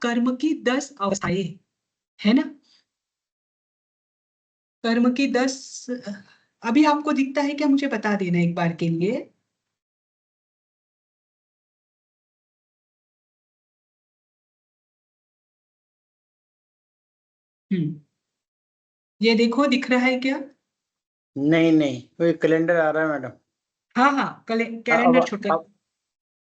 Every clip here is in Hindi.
कर्म की 10 अवस्थाएं, है ना। कर्म की 10 अभी आपको दिखता है क्या, मुझे बता देना एक बार के लिए। ये देखो, दिख रहा है क्या? नहीं नहीं, कोई कैलेंडर आ रहा है मैडम। हाँ हाँ, अब कैलेंडर छोटा। अब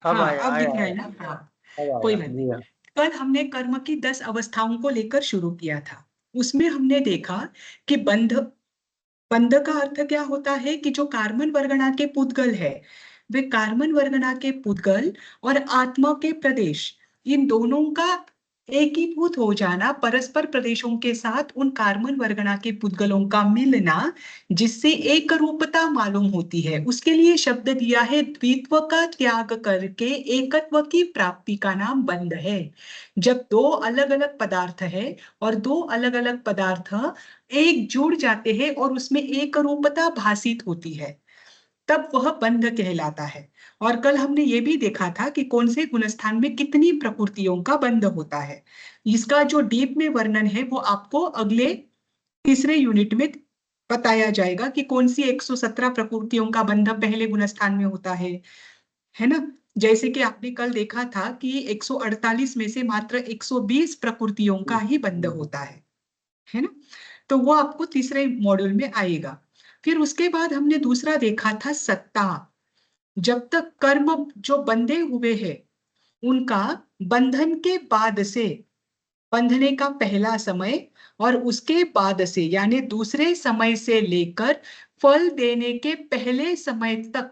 हाँ, आया अब आया दिख रहा है आया। ना। हाँ, अब कोई आया बात नहीं। जी हाँ। कल हमने कर्म की 10 अवस्थाओं को लेकर शुरू किया था। उसमें हमने देखा कि बंध बंध का अर्थ क्या होता है, कि जो कार्बन वर्गना के पुद्गल है, वे कार्बन वर्गना के पुद्गल और आत्मा के प्रदेश, इन दोनों का एकीभूत हो जाना, परस्पर प्रदेशों के साथ उन कार्बन वर्गना के पुद्गलों का मिलना, जिससे एक रूपता मालूम होती है। उसके लिए शब्द दिया है, द्वित्व का त्याग करके एकत्व की प्राप्ति का नाम बंध है। जब दो अलग अलग पदार्थ है और दो अलग अलग पदार्थ एक जुड़ जाते हैं और उसमें एक रूपता भासित होती है, तब वह बंध कहलाता है। और कल हमने ये भी देखा था कि कौन से गुणस्थान में कितनी प्रकृतियों का बंध होता है। इसका जो डीप में वर्णन है वो आपको अगले तीसरे यूनिट में बताया जाएगा कि कौन सी 117 प्रकृतियों का बंध पहले गुणस्थान में होता है ना। जैसे कि आपने कल देखा था कि 148 में से मात्र 120 प्रकृतियों का ही बंध होता है ना। तो वो आपको तीसरे मॉड्यूल में आएगा। फिर उसके बाद हमने दूसरा देखा था सत्ता। जब तक कर्म जो बंधे हुए हैं, उनका बंधन के बाद से, बंधने का पहला समय और उसके बाद से यानी दूसरे समय से लेकर फल देने के पहले समय तक,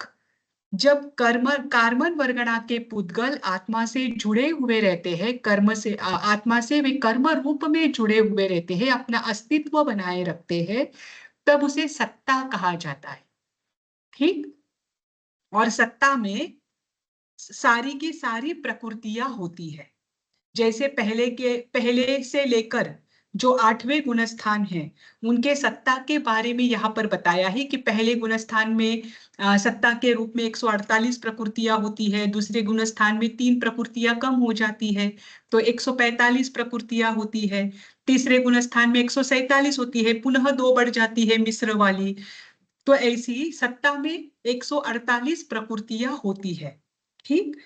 जब कर्म कार्बन वर्गना के पुद्गल आत्मा से जुड़े हुए रहते हैं, कर्म से आत्मा से वे कर्म रूप में जुड़े हुए रहते हैं, अपना अस्तित्व बनाए रखते हैं, तब उसे सत्ता कहा जाता है। ठीक। और सत्ता में सारी की सारी प्रकृतियां होती है। जैसे पहले से लेकर जो 8वें गुणस्थान हैं, उनके सत्ता के बारे में यहाँ पर बताया है कि पहले गुणस्थान में सत्ता के रूप में 148 प्रकृतियां होती है, दूसरे गुणस्थान में 3 प्रकृतियां कम हो जाती है तो 145 प्रकृतियां होती है, तीसरे गुणस्थान में 147 होती है, पुनः 2 बढ़ जाती है मिश्र वाली। तो ऐसी सत्ता में 148 प्रकृतियां होती है। ठीक।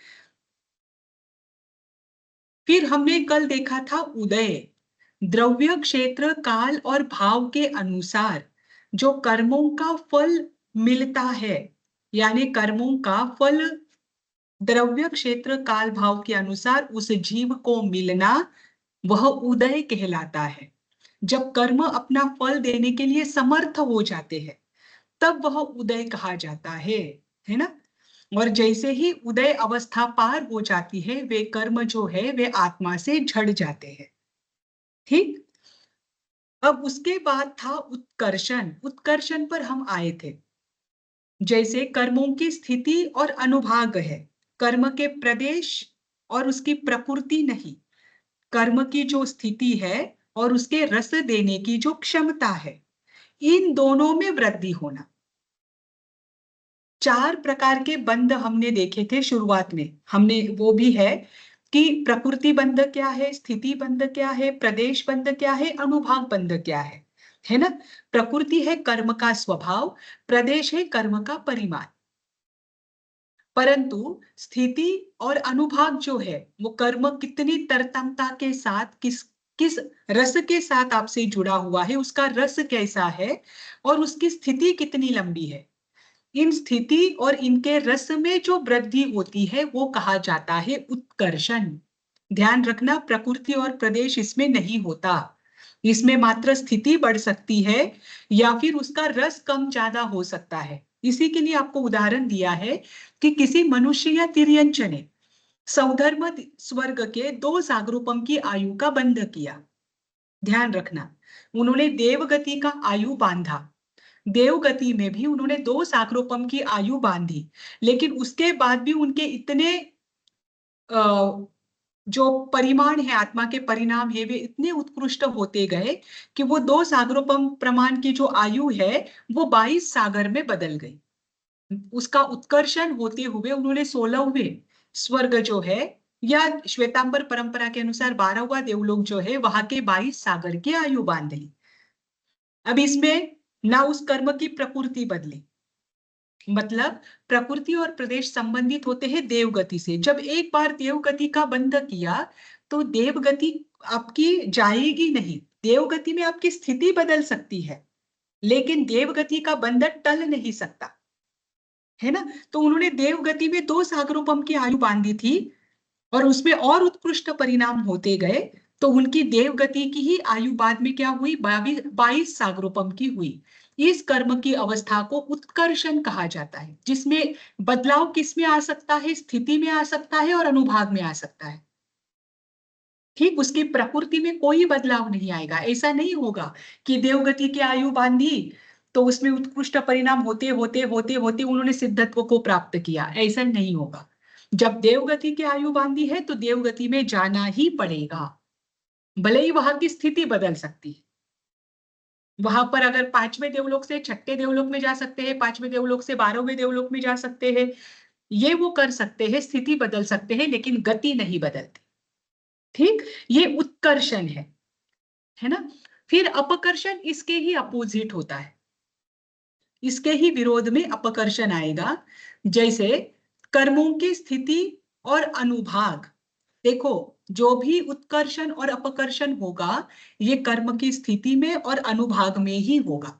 फिर हमने कल देखा था उदय। द्रव्य क्षेत्र काल और भाव के अनुसार जो कर्मों का फल मिलता है, यानी कर्मों का फल द्रव्य क्षेत्र काल भाव के अनुसार उस जीव को मिलना, वह उदय कहलाता है। जब कर्म अपना फल देने के लिए समर्थ हो जाते हैं, तब वह उदय कहा जाता है ना। और जैसे ही उदय अवस्था पार हो जाती है, वे कर्म जो है वे आत्मा से झड़ जाते हैं। ठीक। अब उसके बाद था उत्कर्षण। उत्कर्षण पर हम आए थे। जैसे कर्मों की स्थिति और अनुभाग है, कर्म के प्रदेश और उसकी प्रकृति नहीं, कर्म की जो स्थिति है और उसके रस देने की जो क्षमता है, इन दोनों में वृद्धि होना। 4 प्रकार के बंध हमने देखे थे शुरुआत में, हमने वो भी है कि प्रकृति बंध क्या है, स्थिति बंध क्या है, प्रदेश बंध क्या है, अनुभाग बंध क्या है ना। प्रकृति है कर्म का स्वभाव, प्रदेश है कर्म का परिमाण, परंतु स्थिति और अनुभाग जो है वो कर्म कितनी तरतमता के साथ, किस किस रस के साथ आपसे जुड़ा हुआ है, उसका रस कैसा है और उसकी स्थिति कितनी लंबी है, इन स्थिति और इनके रस में जो वृद्धि होती है वो कहा जाता है उत्कर्षण। ध्यान रखना, प्रकृति और प्रदेश इसमें नहीं होता, इसमें मात्र स्थिति बढ़ सकती है या फिर उसका रस कम ज्यादा हो सकता है। इसी के लिए आपको उदाहरण दिया है कि किसी मनुष्य या तिर्यंच ने सौधर्म स्वर्ग के 2 सागरूपम की आयु का बंध किया। ध्यान रखना, उन्होंने देवगति का आयु बांधा, देवगति में भी उन्होंने 2 सागरोपम की आयु बांधी, लेकिन उसके बाद भी उनके इतने जो परिमाण है, आत्मा के परिणाम है, वे इतने उत्कृष्ट होते गए कि वो 2 सागरोपम प्रमाण की जो आयु है वो 22 सागर में बदल गई। उसका उत्कर्षण होते हुए उन्होंने 16वें स्वर्ग जो है या श्वेतांबर परंपरा के अनुसार 12वां देवलोक जो है वहां के 22 सागर की आयु बांध ली। अब इसमें ना उस कर्म की प्रकृति बदली, मतलब प्रकृति और प्रदेश संबंधित होते हैं देवगति से। जब एक बार देवगति का बंध किया तो देवगति आपकी जाएगी नहीं। देवगति में आपकी स्थिति बदल सकती है, लेकिन देवगति का बंधन टल नहीं सकता, है ना। तो उन्होंने देवगति में 2 सागरोपम की आयु बांधी थी और उसमें और उत्कृष्ट परिणाम होते गए, तो उनकी देवगति की ही आयु बाद में क्या हुई, 22 सागरोपम की हुई। इस कर्म की अवस्था को उत्कर्षण कहा जाता है, जिसमें बदलाव किसमें आ सकता है, स्थिति में आ सकता है और अनुभाग में आ सकता है। ठीक, उसकी प्रकृति में कोई बदलाव नहीं आएगा। ऐसा नहीं होगा कि देवगति की आयु बांधी तो उसमें उत्कृष्ट परिणाम होते होते होते होते उन्होंने सिद्धत्व को प्राप्त किया, ऐसा नहीं होगा। जब देवगति की आयु बांधी है तो देवगति में जाना ही पड़ेगा, भले ही वहां की स्थिति बदल सकती है। वहां पर अगर 5वें देवलोक से 6ठे देवलोक में जा सकते हैं, 5वें देवलोक से 12वें देवलोक में जा सकते हैं, ये वो कर सकते हैं, स्थिति बदल सकते हैं, लेकिन गति नहीं बदलती। ठीक, ये उत्कर्षण है ना। फिर अपकर्षण इसके ही अपोजिट होता है, इसके ही विरोध में अपकर्षण आएगा। जैसे कर्मों की स्थिति और अनुभाग, देखो जो भी उत्कर्षण और अपकर्षण होगा ये कर्म की स्थिति में और अनुभाग में ही होगा,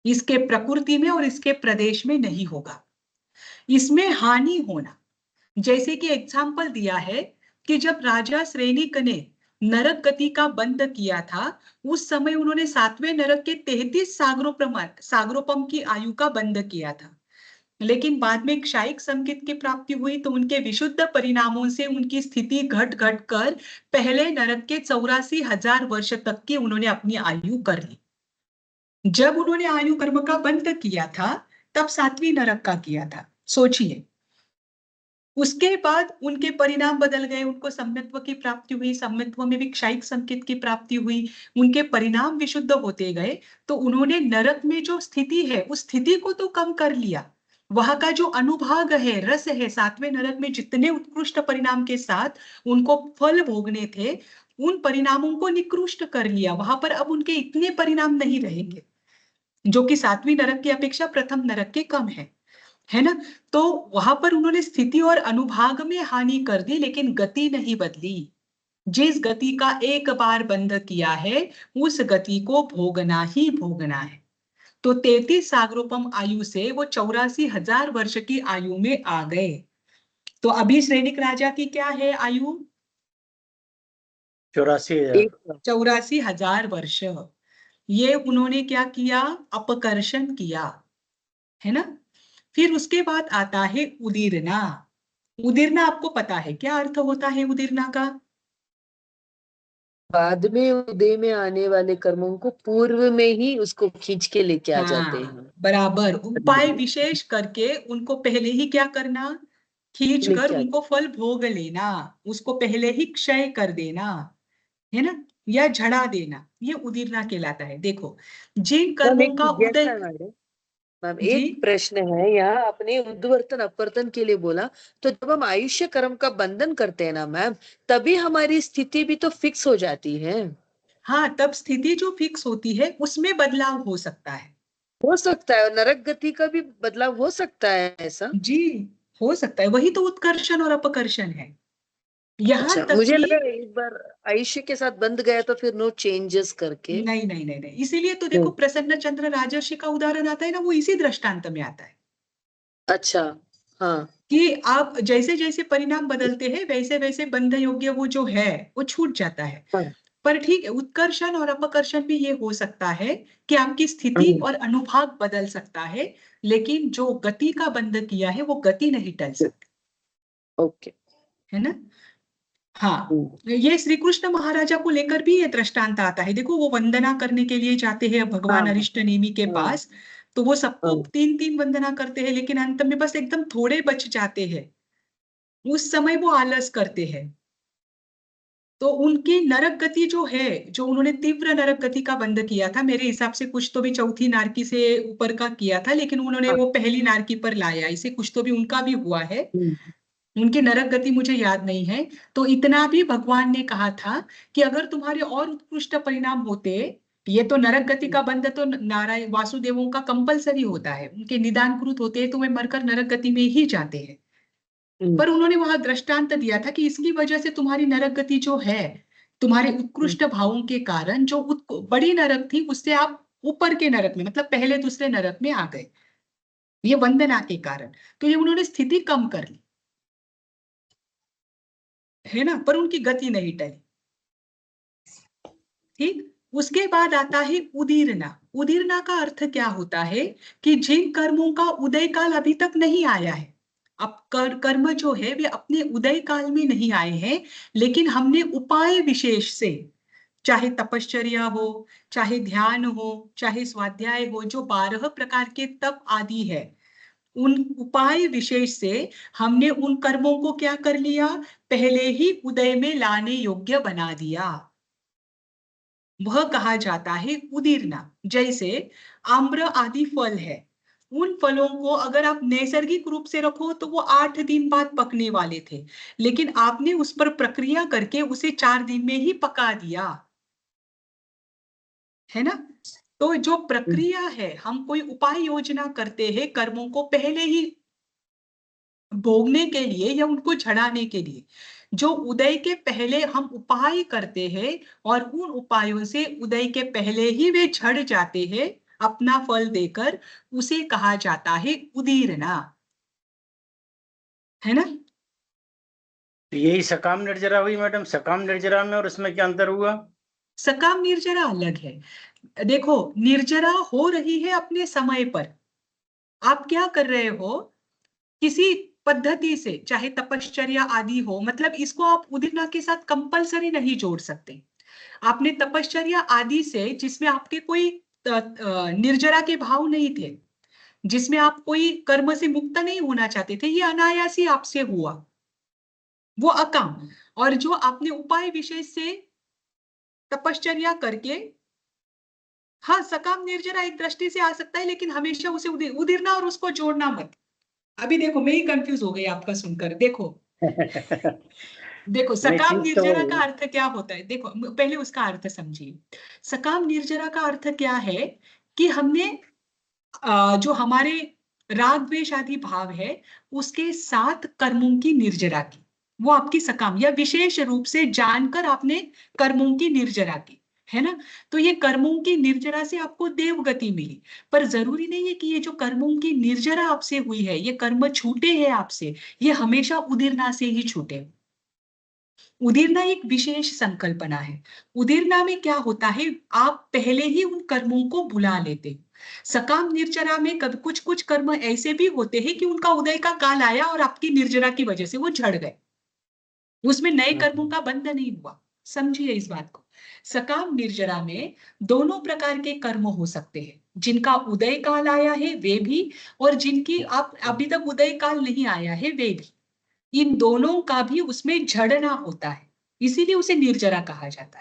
इसके प्रकृति में और इसके प्रदेश में नहीं होगा। इसमें हानि होना, जैसे कि एग्जाम्पल दिया है कि जब राजा श्रेणिक ने नरक गति का बंद किया था, उस समय उन्होंने 7वें नरक के 33 सागरोपम की आयु का बंद किया था। लेकिन बाद में क्षायिक संकेत की प्राप्ति हुई तो उनके विशुद्ध परिणामों से उनकी स्थिति घट घट कर पहले नरक के 84,000 वर्ष तक की उन्होंने अपनी आयु कर ली। जब उन्होंने आयु कर्म का बंद किया था तब 7वीं नरक का किया था, सोचिए। उसके बाद उनके परिणाम बदल गए, उनको सम्यत्व की प्राप्ति हुई, सम्यत्व में भी क्षायिक संकेत की प्राप्ति हुई, उनके परिणाम विशुद्ध होते गए, तो उन्होंने नरक में जो स्थिति है उस स्थिति को तो कम कर लिया। वहां का जो अनुभाग है, रस है, 7वें नरक में जितने उत्कृष्ट परिणाम के साथ उनको फल भोगने थे, उन परिणामों को निकृष्ट कर लिया। वहां पर अब उनके इतने परिणाम नहीं रहेंगे, जो कि 7वीं नरक की अपेक्षा प्रथम नरक के कम है ना। तो वहां पर उन्होंने स्थिति और अनुभाग में हानि कर दी, लेकिन गति नहीं बदली। जिस गति का एक बार बंध किया है उस गति को भोगना ही भोगना है। तो 33 सागरोपम आयु से वो 84,000 वर्ष की आयु में आ गए। तो अभी श्रेणिक राजा की क्या है आयु, 84,000। 84,000 वर्ष। ये उन्होंने क्या किया, अपकर्षण किया, है ना। फिर उसके बाद आता है उदीरना। उदीरना आपको पता है क्या अर्थ होता है उदीरना का? बाद में उदय में आने वाले कर्मों को पूर्व में ही उसको खींच के लेके आ जाते हैं। बराबर, उपाय विशेष करके उनको पहले ही क्या करना, खींच कर उनको फल भोग लेना, उसको पहले ही क्षय कर देना, है ना, या झड़ा देना, ये उदीरना कहलाता है। देखो जिन कर्मों का उदय, मैम एक प्रश्न है यहाँ, आपने उद्वर्तन अपवर्तन के लिए बोला, तो जब हम आयुष्य कर्म का बंधन करते हैं ना मैम, तभी हमारी स्थिति भी तो फिक्स हो जाती है। हाँ, तब स्थिति जो फिक्स होती है उसमें बदलाव हो सकता है, हो सकता है, और नरक गति का भी बदलाव हो सकता है, ऐसा जी हो सकता है। वही तो उत्कर्षण और अपकर्षण है। यहाँ अच्छा, तक मुझे कि लगा एक बार आयुष्य के साथ बंध गया तो फिर नो चेंजेस करके। नहीं नहीं नहीं नहीं, इसीलिए तो देखो प्रसन्न चंद्र राजर्षि का उदाहरण आता है ना, वो इसी दृष्टांत में आता है। अच्छा, हाँ, कि आप जैसे जैसे परिणाम बदलते हैं वैसे वैसे बंध योग्य वो जो है वो छूट जाता है। हाँ, पर ठीक है, उत्कर्षण और अपकर्षण भी ये हो सकता है कि आपकी स्थिति और अनुभाग बदल सकता है, लेकिन जो गति का बंध किया है वो गति नहीं टल सकती। ओके, है ना। हाँ, ये श्री कृष्ण महाराजा को लेकर भी ये दृष्टांत आता है। देखो वो वंदना करने के लिए जाते हैं भगवान अरिष्ट नेमि के पास, तो वो सबको 3-3 वंदना करते हैं, लेकिन अंत में बस एकदम थोड़े बच जाते हैं। उस समय वो आलस करते हैं, तो उनकी नरक गति जो है, जो उन्होंने तीव्र नरक गति का बंध किया था, मेरे हिसाब से कुछ तो भी चौथी नारकी से ऊपर का किया था, लेकिन उन्होंने वो पहली नारकी पर लाया, इसे कुछ तो भी उनका भी हुआ है। उनकी नरक गति मुझे याद नहीं है। तो इतना भी भगवान ने कहा था कि अगर तुम्हारे और उत्कृष्ट परिणाम होते, ये तो नरक गति का बंध तो नारायण वासुदेवों का कंपलसरी होता है, उनके निदान कृत होते हैं तो वे मरकर नरक गति में ही जाते हैं। पर उन्होंने वहां दृष्टांत दिया था कि इसकी वजह से तुम्हारी नरक गति जो है, तुम्हारे उत्कृष्ट भावों के कारण जो बड़ी नरक थी उससे आप ऊपर के नरक में, मतलब पहले दूसरे नरक में आ गए, ये वंदना के कारण। तो ये उन्होंने स्थिति कम कर ली, है ना, पर उनकी गति नहीं टली। ठीक। उसके बाद आता है उदीरना। उदीरना का अर्थ क्या होता है कि जिन कर्मों का उदय काल अभी तक नहीं आया है, अब कर्म जो है वे अपने उदय काल में नहीं आए हैं, लेकिन हमने उपाय विशेष से, चाहे तपश्चर्या हो, चाहे ध्यान हो, चाहे स्वाध्याय हो, जो 12 प्रकार के तप आदि है, उन उपाय विशेष से हमने उन कर्मों को क्या कर लिया, पहले ही उदय में लाने योग्य बना दिया। वह कहा जाता है उदीरना। जैसे आम्र आदि फल है, उन फलों को अगर आप नैसर्गिक रूप से रखो तो वो 8 दिन बाद पकने वाले थे, लेकिन आपने उस पर प्रक्रिया करके उसे 4 दिन में ही पका दिया, है ना। तो जो प्रक्रिया है, हम कोई उपाय योजना करते हैं कर्मों को पहले ही भोगने के लिए या उनको झड़ाने के लिए, जो उदय के पहले हम उपाय करते हैं और उन उपायों से उदय के पहले ही वे झड़ जाते हैं अपना फल देकर, उसे कहा जाता है उदीरना, है ना। यही सकाम निर्जरा हुई मैडम, सकाम निर्जरा में और उसमें क्या अंतर हुआ? सकाम निर्जरा अलग है। देखो, निर्जरा हो रही है अपने समय पर, आप क्या कर रहे हो, किसी पद्धति से, चाहे तपश्चर्या आदि हो, मतलब इसको आप उदीरना के साथ कंपलसरी नहीं जोड़ सकते। आपने तपश्चर्या आदि से, जिसमें आपके कोई निर्जरा के भाव नहीं थे, जिसमें आप कोई कर्म से मुक्त नहीं होना चाहते थे, ये अनायासी आपसे हुआ, वो अकाम। और जो आपने उपाय विशेष से तपश्चर्या करके, हाँ सकाम निर्जरा एक दृष्टि से आ सकता है, लेकिन हमेशा उसे उदीरना और उसको जोड़ना मत। अभी देखो मैं ही कंफ्यूज हो गई आपका सुनकर। देखो देखो, नहीं सकाम चीज तो निर्जरा वही का है। अर्थ क्या होता है, देखो पहले उसका अर्थ समझिए। सकाम निर्जरा का अर्थ क्या है कि हमने जो हमारे राग द्वेष आदि भाव है उसके साथ कर्मों की निर्जरा की, वो आपकी सकाम, या विशेष रूप से जानकर आपने कर्मों की निर्जरा की, है ना। तो ये कर्मों की निर्जरा से आपको देव गति मिली, पर जरूरी नहीं है कि ये जो कर्मों की निर्जरा आपसे हुई है, ये कर्म छूटे हैं आपसे, ये हमेशा उदीरना से ही छूटे। उदीरना एक विशेष संकल्पना है। उदीरना में क्या होता है, आप पहले ही उन कर्मों को भुला लेते हो। सकाम निर्जरा में कभी कुछ कुछ कर्म ऐसे भी होते हैं कि उनका उदय का काल आया और आपकी निर्जरा की वजह से वो झड़ गए, उसमें नए कर्मों का बंध नहीं हुआ। समझिए इस बात को। सकाम निर्जरा में दोनों प्रकार के कर्म हो सकते हैं, जिनका उदय काल आया है वे भी, और जिनकी आप अभी तक उदय काल नहीं आया है वे भी। इन दोनों का भी उसमें झड़ना होता है, इसीलिए उसे निर्जरा कहा जाता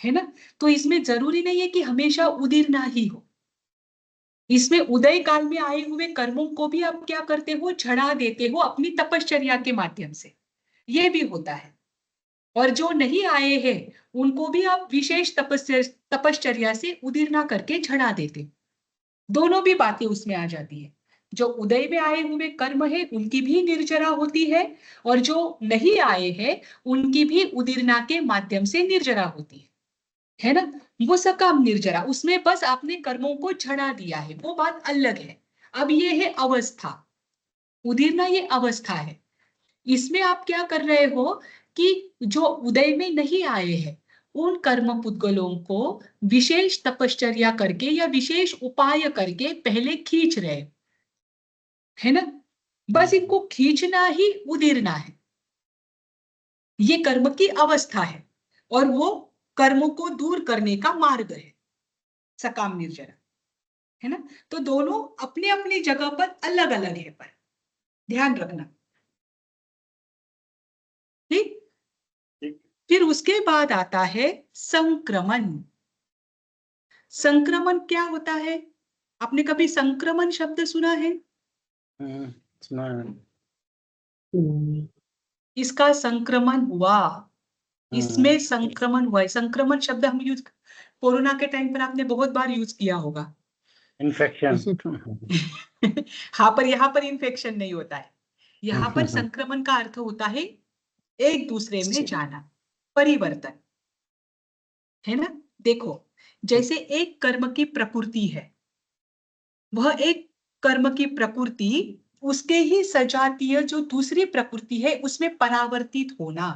है ना। तो इसमें जरूरी नहीं है कि हमेशा उदीरना ही हो, इसमें उदय काल में आए हुए कर्मों को भी आप क्या करते हो, झड़ा देते हो अपनी तपश्चर्या के माध्यम से, ये भी होता है। और जो नहीं आए हैं उनको भी आप विशेष तपश्चर्या से उदीरना करके झड़ा देते हो। दोनों भी बातें उसमें आ जाती है। जो उदय में आए हुए कर्म है उनकी भी निर्जरा होती है, और जो नहीं आए हैं उनकी भी उदीरना के माध्यम से निर्जरा होती है ना। वो सकाम निर्जरा, उसमें बस आपने कर्मों को झड़ा दिया है, वो बात अलग है। अब ये है अवस्था, उदीरना ये अवस्था है। इसमें आप क्या कर रहे हो कि जो उदय में नहीं आए हैं उन कर्म पुद्गलों को विशेष तपश्चर्या करके या विशेष उपाय करके पहले खींच रहे, है ना। बस इनको खींचना ही उदीरना है, ये कर्म की अवस्था है, और वो कर्मों को दूर करने का मार्ग है सकाम निर्जरा, है ना। तो दोनों अपने अपनी जगह पर अलग अलग है, पर ध्यान रखना। ठीक। फिर उसके बाद आता है संक्रमण। संक्रमण क्या होता है, आपने कभी संक्रमण शब्द सुना है? सुना है। इसका संक्रमण हुआ, इसमें संक्रमण हुआ है। संक्रमण शब्द हम यूज कोरोना के टाइम पर आपने बहुत बार यूज किया होगा। इन्फेक्शन। हाँ, पर यहाँ पर इन्फेक्शन नहीं होता है। यहाँ पर संक्रमण का अर्थ होता है एक दूसरे में जाना, परिवर्तन, है ना। देखो, जैसे एक कर्म की प्रकृति है, वह एक कर्म की प्रकृति उसके ही सजातीय जो दूसरी प्रकृति है उसमें परावर्तित होना।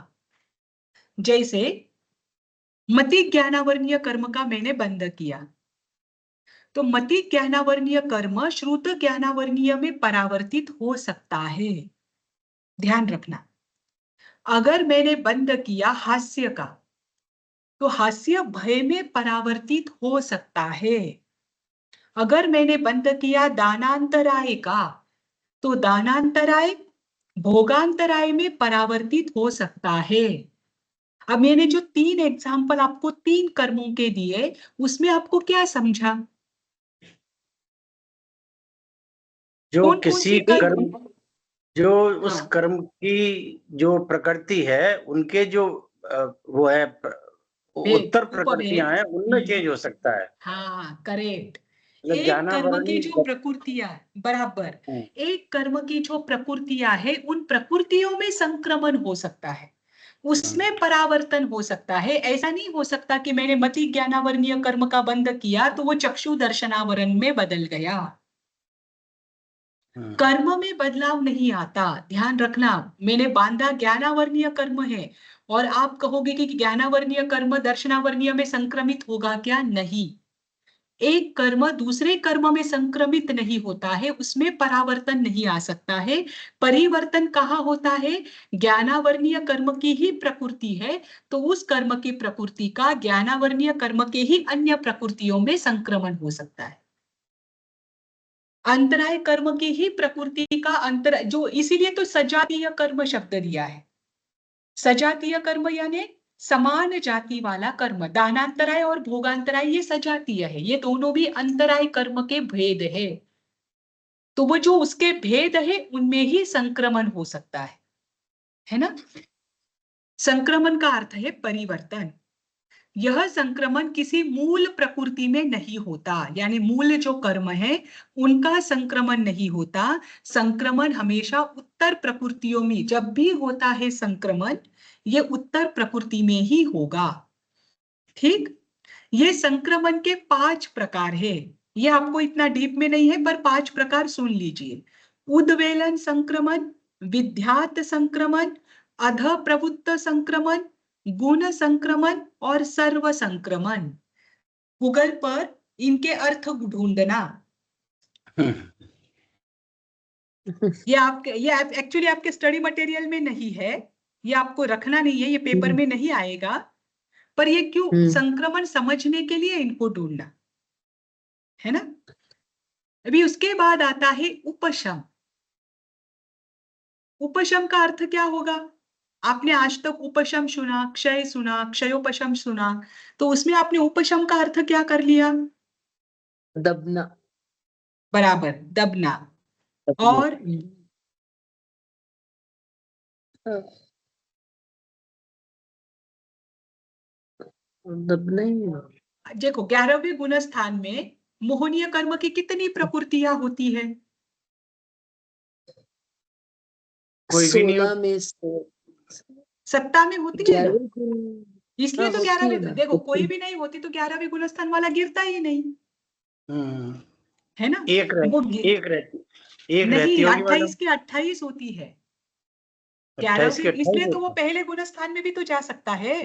जैसे मति ज्ञानावर्णीय कर्म का मैंने बंध किया, तो मति ज्ञानावर्णीय कर्म श्रुत ज्ञानावर्णीय में परावर्तित हो सकता है। ध्यान रखना, अगर मैंने बंद किया हास्य का, तो हास्य भय में परावर्तित हो सकता है। अगर मैंने बंद किया दानांतराय का, तो दानांतराय भोगांतराय में परावर्तित हो सकता है। अब मैंने जो 3 एग्जाम्पल आपको 3 कर्मों के दिए, उसमें आपको क्या समझा? जो कौन कौन किसी सी कर्म, जो उस हाँ, कर्म की जो प्रकृति है, उनके जो वो है भेद, उत्तर उपभेद, प्रकृतियां हैं, उनमें चेंज हो सकता है। हाँ, करेक्ट। मतलब एक कर्म की ज्ञानावरणी। जो प्रकृतियां, बराबर, एक कर्म की जो प्रकृतियां है, उन प्रकृतियों में संक्रमण हो सकता है, उसमें परावर्तन हो सकता है। ऐसा नहीं हो सकता कि मैंने मति ज्ञानावरणीय कर्म का बंध किया तो वो चक्षु दर्शनावरण में बदल गया। कर्म में बदलाव नहीं आता, ध्यान रखना। मैंने बांधा ज्ञानावर्णीय कर्म है, और आप कहोगे कि ज्ञानावर्णीय कर्म दर्शनावर्णीय में संक्रमित होगा क्या? नहीं। एक कर्म दूसरे कर्म में संक्रमित नहीं होता है, उसमें परावर्तन नहीं आ सकता है। परिवर्तन कहाँ होता है? ज्ञानावर्णीय कर्म की ही प्रकृति है, तो उस कर्म की प्रकृति का ज्ञानावर्णीय कर्म के ही अन्य प्रकृतियों में संक्रमण हो सकता है। अंतराय कर्म की ही प्रकृति का अंतर, जो इसीलिए तो सजातीय कर्म शब्द दिया है। सजातीय कर्म यानी समान जाति वाला कर्म। दानांतराय और भोगांतराय ये सजातीय है, ये दोनों भी अंतराय कर्म के भेद है। तो वो जो उसके भेद है उनमें ही संक्रमण हो सकता है ना। संक्रमण का अर्थ है परिवर्तन। यह संक्रमण किसी मूल प्रकृति में नहीं होता, यानी मूल जो कर्म है उनका संक्रमण नहीं होता। संक्रमण हमेशा उत्तर प्रकृतियों में, जब भी होता है संक्रमण, ये उत्तर प्रकृति में ही होगा। ठीक, ये संक्रमण के 5 प्रकार है। ये आपको इतना डीप में नहीं है, पर 5 प्रकार सुन लीजिए। उद्वेलन संक्रमण, विध्यात संक्रमण, अध प्रवृत्त संक्रमण, गुण संक्रमण और सर्व संक्रमण। गूगल पर इनके अर्थ ढूंढना। ये एक्चुअली आपके स्टडी मटेरियल में नहीं है, ये आपको रखना नहीं है, ये पेपर में नहीं आएगा, पर ये क्यों, संक्रमण समझने के लिए इनको ढूंढना है ना। अभी उसके बाद आता है उपशम। उपशम का अर्थ क्या होगा? आपने आज तक उपशम सुना, क्षय सुना, क्षयोपशम सुना, तो उसमें आपने उपशम का अर्थ क्या कर लिया? दबना। बराबर, दबना। और दबना ही। देखो, 11वें गुण स्थान में मोहनीय कर्म की कितनी प्रकृतियां होती है? कोई भी नहीं 16 में से सत्ता में होती है ना, 11 इसलिए तो होती है 11वें, ना, देखो कोई भी नहीं होती तो 11वें गुण स्थान वाला गिरता ही नहीं, है ना। एक वो नहीं, रहती होगी 28 मैडम। की 28 होती है। 28 11वीं, के 28 इसलिए तो वो होते पहले गुण स्थान में भी तो जा सकता है।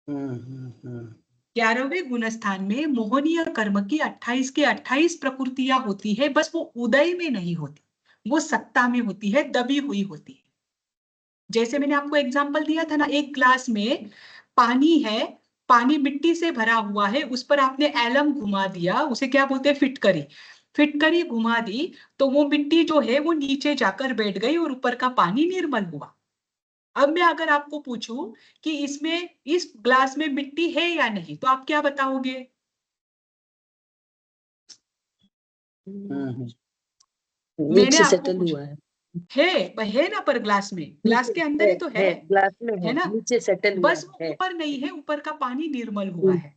हैं। 11वें गुण स्थान में मोहनीय कर्म की 28 की 28 प्रकृतियां होती है, बस वो उदय में नहीं होती, वो सत्ता में होती है, दबी हुई होती है। जैसे मैंने आपको एग्जांपल दिया था ना, एक ग्लास में पानी है, पानी मिट्टी से भरा हुआ है, उस पर आपने एलम घुमा दिया, उसे क्या बोलते हैं, फिटकरी। फिटकरी घुमा दी तो वो मिट्टी जो है वो नीचे जाकर बैठ गई और ऊपर का पानी निर्मल हुआ। अब मैं अगर आपको पूछूं कि इसमें, इस ग्लास में मिट्टी है या नहीं, तो आप क्या बताओगे? मैंने नीचे आपको सेटल पूछा, हुआ है। है ना, पर ग्लास में, ग्लास के अंदर ही तो है ग्लास में है ना, नीचे सेटल हुआ बस वो है। ऊपर नहीं है, ऊपर का पानी निर्मल हुआ है।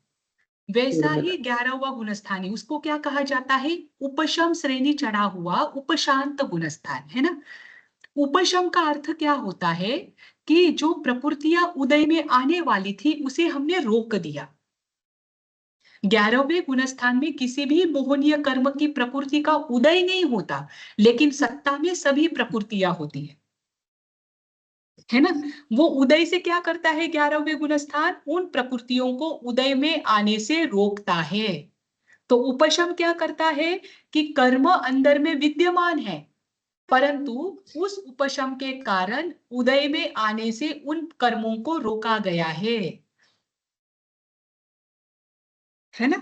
वैसा ही 11वां गुणस्थानी, उसको क्या कहा जाता है? उपशम श्रेणी चढ़ा हुआ उपशांत गुणस्थान, है ना। उपशम का अर्थ क्या होता है कि जो प्रकृतियां उदय में आने वाली थी उसे हमने रोक दिया। 11वें गुणस्थान में किसी भी मोहनीय कर्म की प्रकृति का उदय नहीं होता, लेकिन सत्ता में सभी प्रकृतियां होती है ना। वो उदय से क्या करता है? 11वें गुणस्थान उन प्रकृतियों को उदय में आने से रोकता है। तो उपशम क्या करता है कि कर्म अंदर में विद्यमान है, परंतु उस उपशम के कारण उदय में आने से उन कर्मों को रोका गया है ना।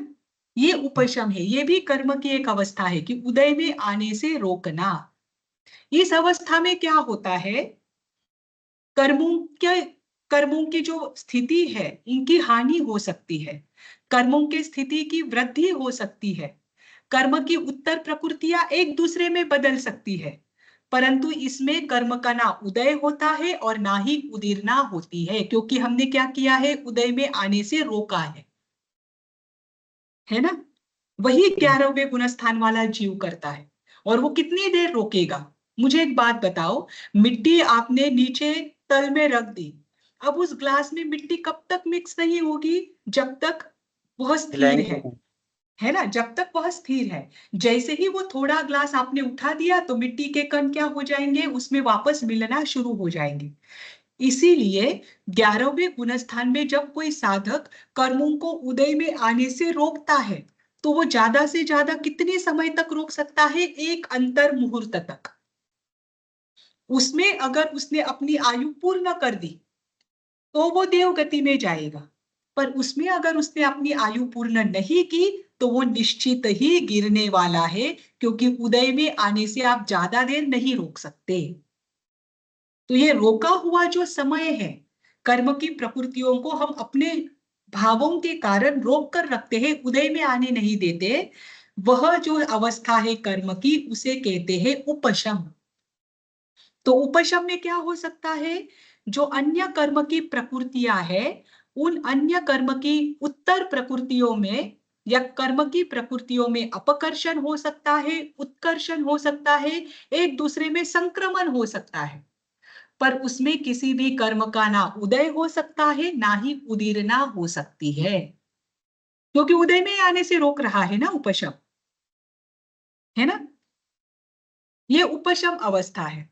ये उपशम है, ये भी कर्म की एक अवस्था है कि उदय में आने से रोकना। इस अवस्था में क्या होता है? कर्मों के कर्मों की जो स्थिति है इनकी हानि हो सकती है, कर्मों की स्थिति की वृद्धि हो सकती है, कर्म की उत्तर प्रकृतियां एक दूसरे में बदल सकती है, परंतु इसमें कर्म का ना उदय होता है और ना ही उदीरना होती है, क्योंकि हमने क्या किया है? उदय में आने से रोका है ना। वही 11वें गुणस्थान वाला जीव करता है। और वो कितनी देर रोकेगा? मुझे एक बात बताओ, मिट्टी आपने नीचे तल में रख दी, अब उस ग्लास में मिट्टी कब तक मिक्स नहीं होगी? जब तक वह स्थिर है ना, जब तक वह स्थिर है। जैसे ही वो थोड़ा ग्लास आपने उठा दिया तो मिट्टी के कण क्या हो जाएंगे? उसमें वापस मिलना शुरू हो जाएंगे। इसीलिए 11वें गुणस्थान में जब कोई साधक कर्मों को उदय में आने से रोकता है तो वो ज्यादा से ज्यादा कितने समय तक रोक सकता है? एक अंतर मुहूर्त तक। उसमें अगर उसने अपनी आयु पूर्ण कर दी तो वो देवगति में जाएगा, पर उसमें अगर उसने अपनी आयु पूर्ण नहीं की तो वो निश्चित ही गिरने वाला है, क्योंकि उदय में आने से आप ज्यादा देर नहीं रोक सकते। तो ये रोका हुआ जो समय है, कर्म की प्रकृतियों को हम अपने भावों के कारण रोक कर रखते हैं, उदय में आने नहीं देते, वह जो अवस्था है कर्म की उसे कहते हैं उपशम। तो उपशम में क्या हो सकता है? जो अन्य कर्म की प्रकृतियां है, उन अन्य कर्म की उत्तर प्रकृतियों में या कर्म की प्रकृतियों में अपकर्षण हो सकता है, उत्कर्षण हो सकता है, एक दूसरे में संक्रमण हो सकता है, पर उसमें किसी भी कर्म का ना उदय हो सकता है ना ही उदीरना हो सकती है, क्योंकि उदय में आने से रोक रहा है ना उपशम, है ना। ये उपशम अवस्था है।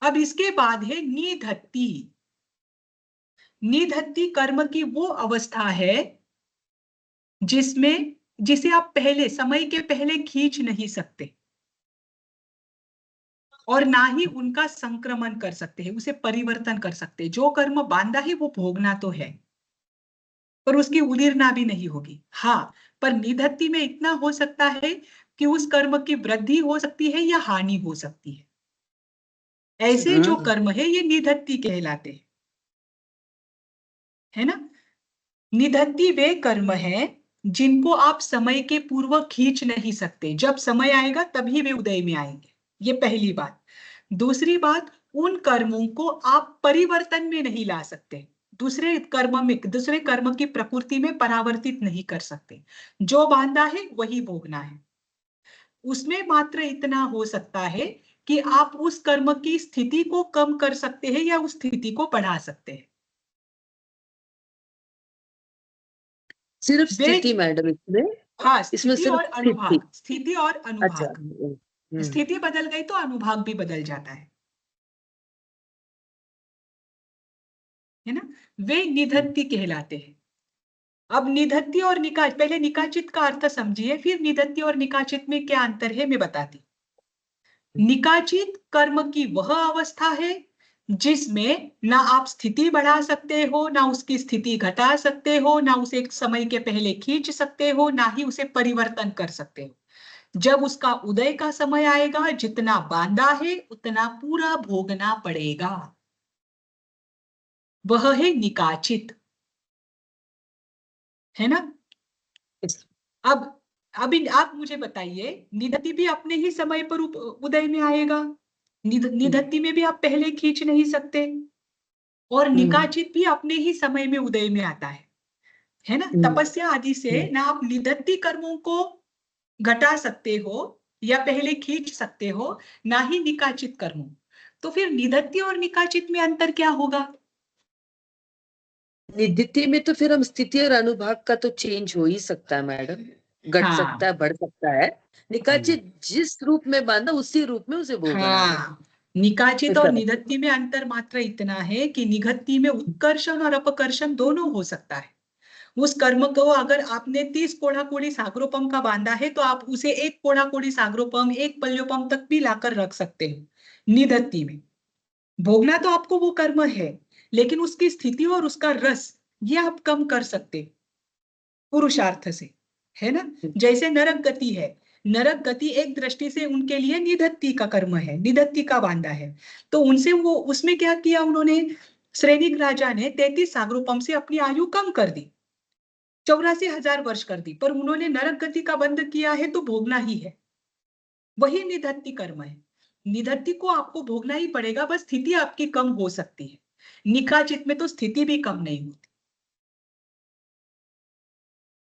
अब इसके बाद है निधत्ती। निधत्ती कर्म की वो अवस्था है जिसमें जिसे आप पहले समय के पहले खींच नहीं सकते और ना ही उनका संक्रमण कर सकते हैं, उसे परिवर्तन कर सकते हैं। जो कर्म बांधा है वो भोगना तो है, पर उसकी उदीरना भी नहीं होगी। हाँ, पर निधत्ती में इतना हो सकता है कि उस कर्म की वृद्धि हो सकती है या हानि हो सकती है। ऐसे जो कर्म है ये निधत्ती कहलाते हैं, है ना। निधत्ती वे कर्म है जिनको आप समय के पूर्व खींच नहीं सकते, जब समय आएगा तभी वे उदय में आएंगे। ये पहली बात। दूसरी बात, उन कर्मों को आप परिवर्तन में नहीं ला सकते, दूसरे कर्म की प्रकृति में परावर्तित नहीं कर सकते। जो बांधा है वही भोगना है। उसमें मात्र इतना हो सकता है कि आप उस कर्म की स्थिति को कम कर सकते हैं या उस स्थिति को बढ़ा सकते हैं। सिर्फ स्थिति मैडम इसमें? हाँ, इसमें स्थिति सिर्फ और स्थिति। अनुभाग, स्थिति और अच्छा। अनुभाग। स्थिति बदल गई तो अनुभाग भी बदल जाता है ना। वे निधत्ती कहलाते हैं। अब निधत्ती और निकाच, पहले निकाचित का अर्थ समझिए, फिर निधत्ती और निकाचित में क्या अंतर है मैं बताती। निकाचित कर्म की वह अवस्था है जिसमें ना आप स्थिति बढ़ा सकते हो, ना उसकी स्थिति घटा सकते हो, ना उसे एक समय के पहले खींच सकते हो, ना ही उसे परिवर्तन कर सकते हो। जब उसका उदय का समय आएगा, जितना बांधा है उतना पूरा भोगना पड़ेगा, वह है निकाचित, है ना। अब आप मुझे बताइए, निधत्ती भी अपने ही समय पर उदय में आएगा, निधत्ती में भी आप पहले खींच नहीं सकते, और निकाचित भी अपने ही समय में उदय में आता है ना। तपस्या आदि से ना आप निधत्ती कर्मों को घटा सकते हो या पहले खींच सकते हो, ना ही निकाचित कर्मों। तो फिर निधत्ती और निकाचित में अंतर क्या होगा? निधत्ती में तो फिर हम स्थिति और अनुभाग का तो चेंज हो ही सकता है मैडम, घट सकता है, बढ़ सकता है। निकाचित जिस रूप में बांधा उसी रूप में उसे भोगना है। निकाचित और निधत्ती में अंतर मात्र इतना है कि निधत्ती में उत्कर्षण और अपकर्षण दोनों हो सकता है। उस कर्म को अगर आपने 30 कोड़ा कोड़ी सागरोपम का बांधा है तो आप उसे 1 कोड़ा कोड़ी सागरोपम, 1 पल्योपम तक भी लाकर रख सकते हो। निधत्ती में भोगना तो आपको वो कर्म है, लेकिन उसकी स्थिति और उसका रस ये आप कम कर सकते पुरुषार्थ से, है ना। जैसे नरक गति है, नरक गति एक दृष्टि से उनके लिए निधत्ती का कर्म है, निधत्ती का बांधा है। तो उनसे वो उसमें क्या किया उन्होंने, श्रेनिक राजा ने 33 सागरोपम से अपनी आयु कम कर दी, 84,000 वर्ष कर दी, पर उन्होंने नरक गति का बंध किया है तो भोगना ही है। वही निधत्ती कर्म है। निधत्ती को आपको भोगना ही पड़ेगा, बस स्थिति आपकी कम हो सकती है। निकाचित में तो स्थिति भी कम नहीं होती,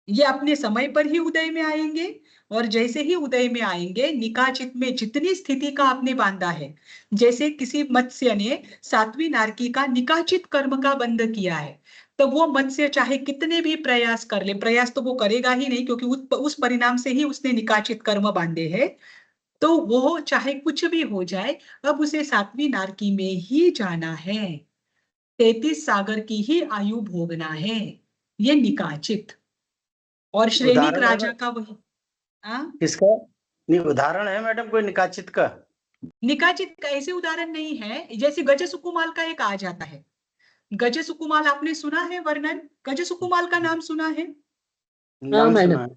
ये अपने समय पर ही उदय में आएंगे, और जैसे ही उदय में आएंगे, निकाचित में जितनी स्थिति का आपने बांधा है, जैसे किसी मत्स्य ने 7वीं नारकी का निकाचित कर्म का बंध किया है, तो वो मत्स्य चाहे कितने भी प्रयास कर ले, प्रयास तो वो करेगा ही नहीं क्योंकि उस परिणाम से ही उसने निकाचित कर्म बांधे हैं, तो वो चाहे कुछ भी हो जाए, अब उसे 7वीं नारकी में ही जाना है, 33 सागर की ही आयु भोगना है, ये निकाचित। और श्रेनिक राजा का वही किसका नहीं उदाहरण है मैडम, कोई निकाचित का? निकाचित का ऐसे उदाहरण नहीं है, जैसे गज सुकुमाल का एक आ जाता है। गज सुकुमाल आपने सुना है वर्णन, गज सुकुमाल का नाम सुना है? नाम सुना है।